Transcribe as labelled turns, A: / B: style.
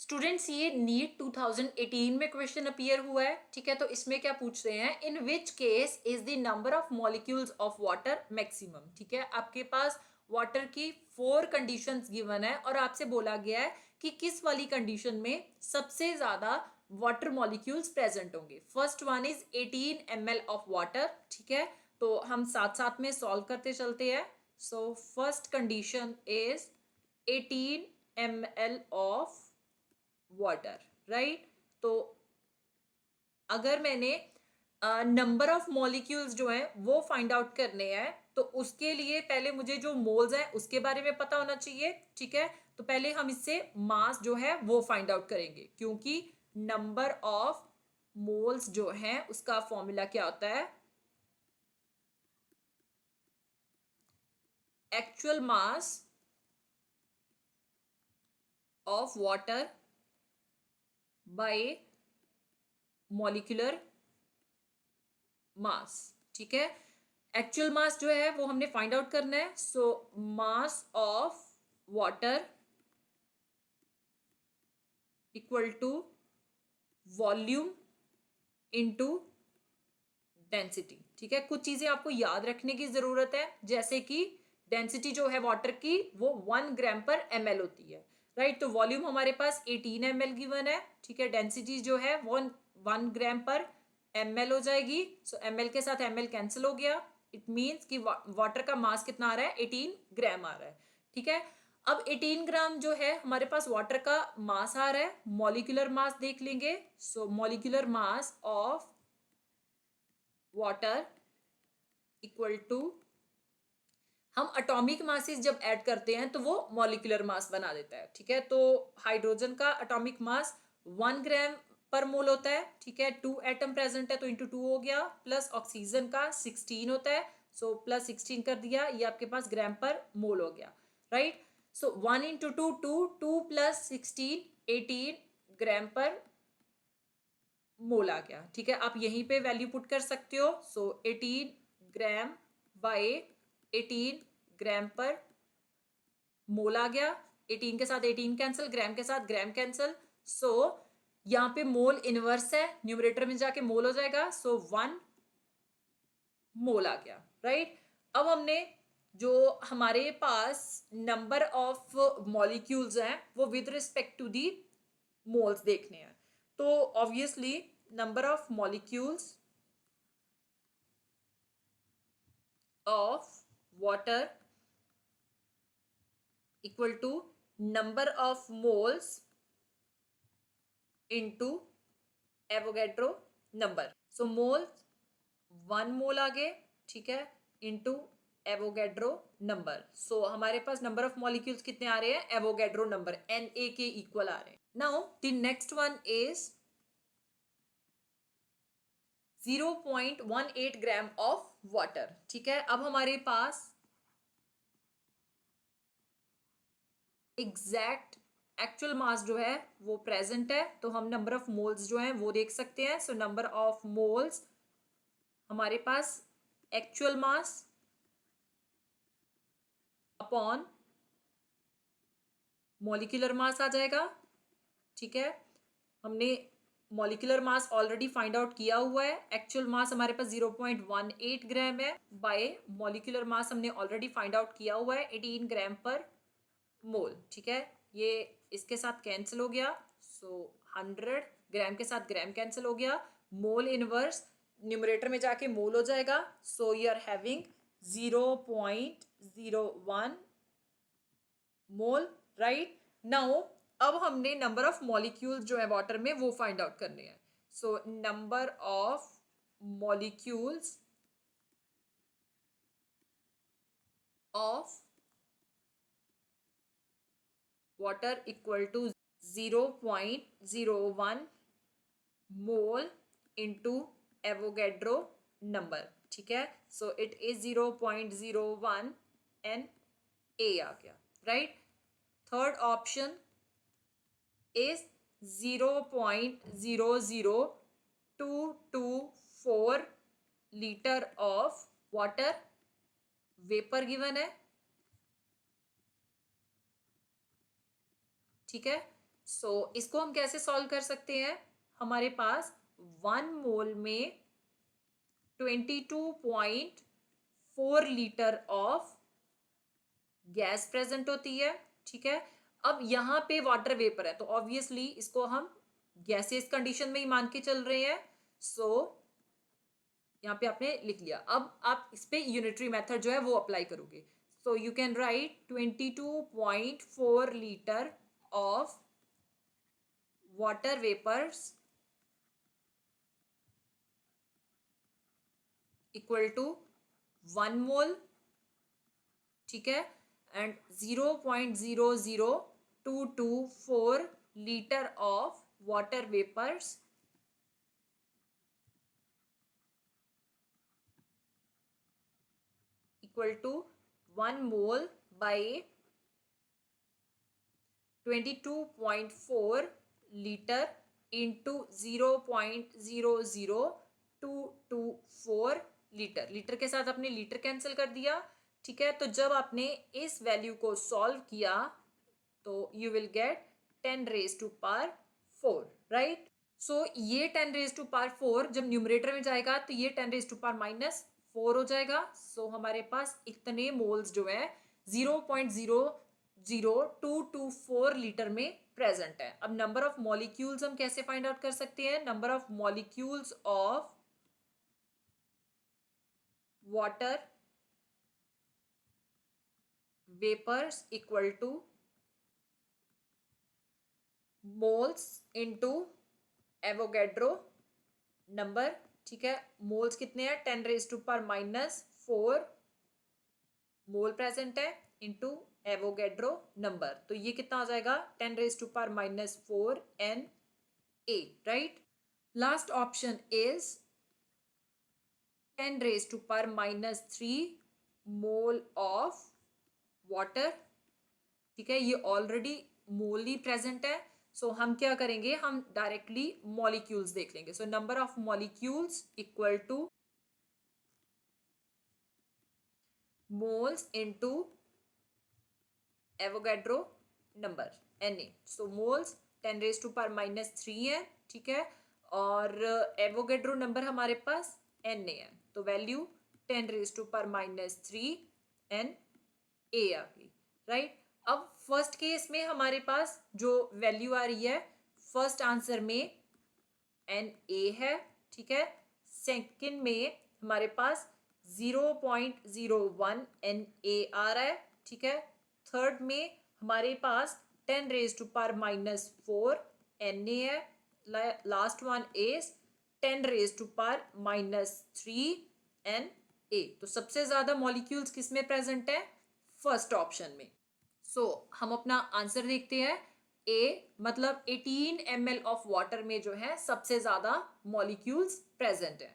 A: Students ये NEET 2018 में question appear हुआ है। ठीक है, तो इसमें क्या पूछ रहे हैं, in which case is the number of molecules of water maximum. ठीक है, आपके पास वाटर की 4 कंडीशंस गिवन है और आपसे बोला गया है कि किस वाली कंडीशन में सबसे ज्यादा वाटर मॉलिक्यूल्स प्रेजेंट होंगे। First one is 18 ml of water. ठीक है, तो हम साथ साथ में सॉल्व करते चलते हैं। So first condition is 18 ml of water, right. तो अगर मैंने नंबर ऑफ मॉलिक्यूल्स जो हैं वो फाइंड आउट करने हैं तो उसके लिए पहले मुझे जो मोल्स हैं उसके बारे में पता होना चाहिए। ठीक है, तो पहले हम इससे मास जो है वो फाइंड आउट करेंगे, क्योंकि नंबर ऑफ मोल्स जो हैं उसका फॉर्मूला क्या होता है, actual mass of water bye molecular mass. ठीक है, एक्चुअल मास जो है वो हमने फाइंड आउट करना है। So mass of water equal to volume into density. ठीक है, कुछ चीजें आपको याद रखने की जरूरत है, जैसे कि डेंसिटी जो है वाटर की वो 1 ग्राम पर ml होती है, राइट। तो वॉल्यूम हमारे पास 18 ml गिवन है। ठीक है, डेंसिटी जो है 1 ग्राम पर ml हो जाएगी। सो ml के साथ ml कैंसिल हो गया। इट मीन्स कि वाटर का मास कितना आ रहा है, 18 ग्राम आ रहा है। ठीक है, अब 18 ग्राम जो है हमारे पास वाटर का मास आ रहा है। मॉलिक्यूलर मास देख लेंगे। So molecular mass of water equal to, हम एटॉमिक मासेस जब ऐड करते हैं तो वो मॉलिक्यूलर मास बना देता है। ठीक है, तो हाइड्रोजन का एटॉमिक मास 1 ग्राम पर मोल होता है। ठीक है, 2 एटम प्रेजेंट है तो इंटू 2 हो गया, प्लस ऑक्सीजन का 16 होता है। सो प्लस 16 कर दिया, ये आपके पास ग्राम पर मोल हो गया, राइट। सो 1 इंटू 2 2, 2 प्लस 16 18 ग्राम पर मोल आ गया। ठीक है, आप यहीं पे वैल्यू पुट कर सकते हो। सो 18 ग्राम बाय 18 ग्राम पर मोल आ गया। 18 के साथ 18 कैंसिल, ग्राम के साथ ग्राम कैंसिल। सो यहाँ पे मोल इनवर्स है, न्यूमरेटर में जाके मोल हो जाएगा। सो 1 मोल आ गया, राइट। अब हमने जो हमारे पास नंबर ऑफ मॉलिक्यूल्स हैं वो with respect to the moles देखने हैं। तो obviously number of molecules of water equal to number of moles into Avogadro number. So mole 1 mole आ गए, ठीक है, इंटू एवोगैड्रो नंबर। सो हमारे पास नंबर ऑफ मॉलिक्यूल्स कितने आ रहे हैं, एवोगैड्रो नंबर Na के इक्वल आ रहे हैं। Now the next one is 0.18 gram of water. ठीक है, अब हमारे पास एग्जैक्ट एक्चुअल मास जो है वो प्रेजेंट है, तो हम नंबर ऑफ मोल्स जो है वो देख सकते हैं। सो नंबर ऑफ मोल्स हमारे पास actual mass upon molecular mass आ जाएगा। ठीक है, हमने molecular mass already find out किया हुआ है। एक्चुअल मास हमारे पास 0.18 ग्राम है, बाय मॉलिक्यूलर मास हमने ऑलरेडी फाइंड आउट किया हुआ है 18 ग्राम पर मोल। ठीक है, ये इसके साथ कैंसिल हो गया। सो 100 ग्राम के साथ ग्राम कैंसिल हो गया। मोल इनवर्स न्यूमरेटर में जाके मोल हो जाएगा। So you are having 0.01 mole, right. Now अब हमने नंबर ऑफ मॉलिक्यूल्स जो है वाटर में वो फाइंड आउट करने हैं। So number of molecules of water equal to 0.01 mole into Avogadro number. ठीक है, so it is 0.01 N A आ गया, right. Third option is 0.00224 litre of water vapour given है। ठीक है, इसको हम कैसे सॉल्व कर सकते हैं? हमारे पास 1 मोल में 22.4 लीटर ऑफ गैस प्रेजेंट होती है, ठीक है। अब यहाँ पे वाटर वेपर है, तो ऑब्वियसली इसको हम गैसियस कंडीशन में ही मान के चल रहे हैं। यहाँ पे आपने लिख लिया। अब आप इस पे यूनिटरी मेथड जो है वो अप्लाई करोगे। You can write 22.4 litre of water vapours equal to 1 mole, ठीक है, and 0.00224 litre of water vapours equal to 1 mole by 22.4 litre into 0.00224 litre. Litre के साथ आपने लीटर कैंसिल कर दिया, ठीक है। तो जब आपने इस वैल्यू को सॉल्व किया तो यू विल गेट 10⁻⁴, राइट। ये 10⁻⁴ जब न्यूमरेटर में जाएगा तो ये 10⁻⁻⁴ हो जाएगा। हमारे पास इतने मोल्स जो है 0.00224 लीटर में प्रेजेंट है। अब नंबर ऑफ मॉलिक्यूल्स हम कैसे फाइंड आउट कर सकते हैं? Number of molecules of water vapours equal to moles into Avogadro number, ठीक है। मोल्स कितने हैं? 10⁻⁻⁴ मोल प्रेजेंट है इनटू एवोगैड्रो नंबर, तो ये कितना हो जाएगा? 10⁻⁴ Na, right. Last option is 10⁻³ mole of water, ठीक है। ये ऑलरेडी मोल ही प्रेजेंट है। हम क्या करेंगे? हम डायरेक्टली मॉलिक्यूल्स देख लेंगे। Number of molecules equal to moles into Avogadro number Na। Moles 10⁻³ है, ठीक है, और एवोगैड्रो नंबर हमारे पास Na है, तो वैल्यू 10⁻³ Na आ गई, राइट। अब फर्स्ट केस में हमारे पास जो वैल्यू आ रही है फर्स्ट आंसर में Na है, ठीक है। सेकंड में हमारे पास 0.01 Na आ रहा है, ठीक है। थर्ड में हमारे पास 10⁻⁴ Na है। Last one is 10⁻⁻³ Na। तो सबसे ज्यादा मॉलिक्यूल्स किस में प्रेजेंट है? फर्स्ट ऑप्शन में। हम अपना आंसर देखते हैं। ए मतलब 18 ml ऑफ वाटर में जो है सबसे ज्यादा मॉलिक्यूल्स प्रेजेंट है।